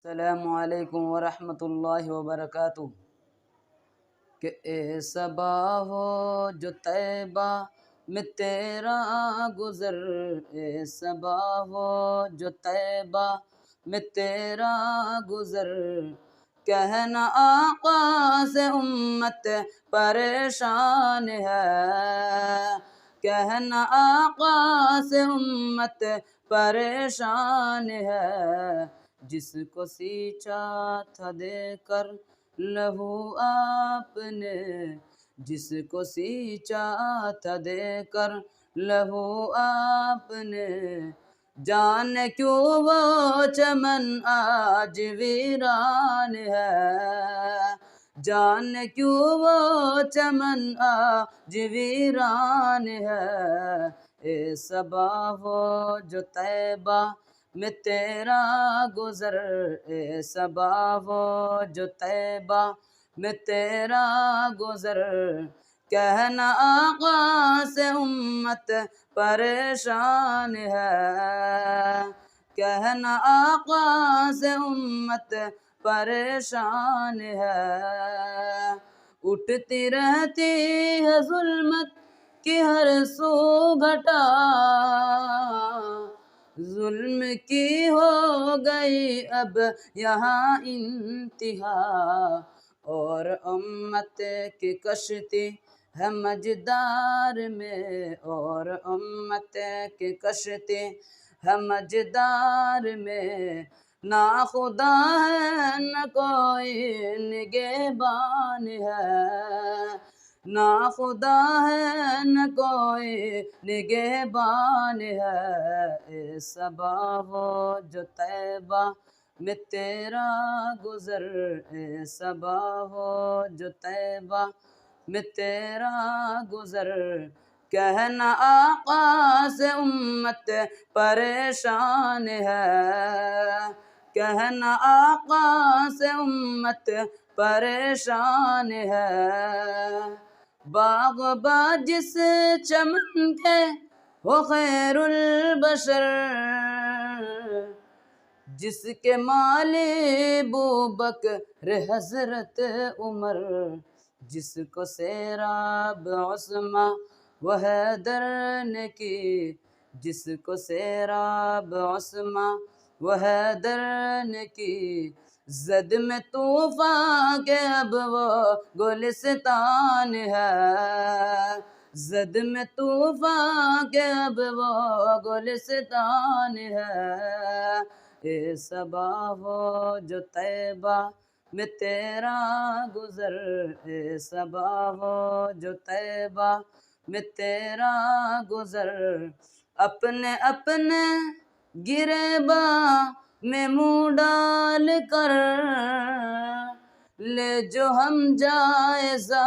السلام علیکم ورحمۃ اللہ وبرکاتہ۔ کہ اے صبا ہو جو طیبہ میں تیرا گزر، اے صبا ہو جو طیبہ میں تیرا گزر، کہنا آقا سے امت پریشان ہے، کہنا آقا سے امت پریشان ہے، جس کو سینچا تھا دے کر لہو آپ نے، جس کو سینچا تھا دے کر لہو آپ نے، جانے کیوں وہ چمن آج ویران ہے، جانے کیوں وہ چمن آج ویران ہے، اے صبا ہو جو طیبہ میں تیرا گزر، اے صبا ہو جو طیبہ میں تیرا گزر، کہنا آقا سے امت پریشان ہے، کہنا آقا سے امت پریشان ہے، اٹھتی رہتی ہے ظلمت کی ہر سو گھٹا، ظلم کی ہو گئی اب یہاں انتہا، اور امت کی کشتی ہے مجدار میں، اور امت کی کشتی ہے مجدار میں، نہ خدا ہے نہ کوئی نگہبان ہے، نہ خدا ہے نہ کوئی نگہبان ہے، اے صبا ہو جو طیبہ میں تیرا گزر، اے صبا ہو جو طیبہ میں تیرا گزر، کہنا آقا سے امت پریشان ہے، کہنا آقا سے امت پریشان ہے، باغباں جس چمن کے وہ خیر البشر، جس کے مالی بوبکر حضرت عمر، جس کو سیراب عثمان و حیدر نے کی، جس کو سیراب عثمان و حیدر نے کی، زد میں طوفان کے اب وہ گلستان ہے، زد میں طوفان کے اب وہ گلستان ہے، اے صبا ہو جو طیبہ میں تیرا گزر، اے صبا ہو جو طیبہ میں تیرا گزر، اپنے اپنے گریباں میں منہ ڈال کر لے جو ہم جائزہ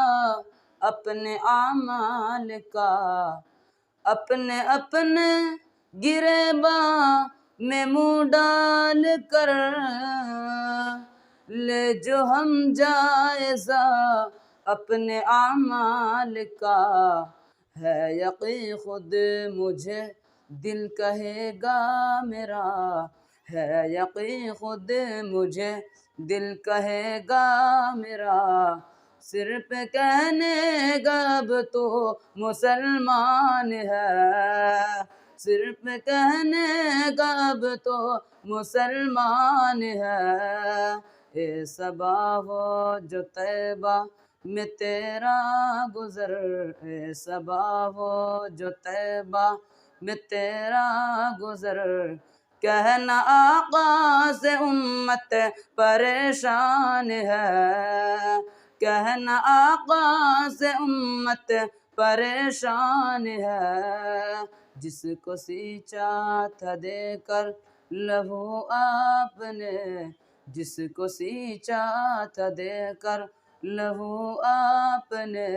اپنے اعمال کا، اپنے اپنے گریباں میں منہ ڈال کر لے جو ہم جائزہ اپنے اعمال کا، ہے یقین خود مجھے دل کہے گا میرا، ہے یقین خود مجھے دل کہے گا میرا، صرف کہنے گا اب تو مسلمان ہے، صرف کہنے گا اب تو مسلمان ہے، اے صبا ہو جو طیبہ میں تیرا گزر، اے صبا ہو جو طیبہ میں تیرا گزر، کہنا آقا سے امت پریشان ہے، کہنا آقا سے امت پریشان ہے، جس کو سینچا تھا دے کر لہو آپ نے، جس کو سینچا تھا دے کر لہو آپ نے،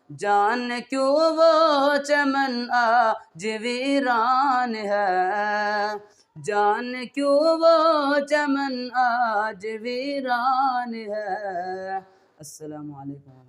جانے کیوں وہ چمن آج ویران ہے، جانے کیوں وہ چمن آج ویران ہے۔ السلام علیکم۔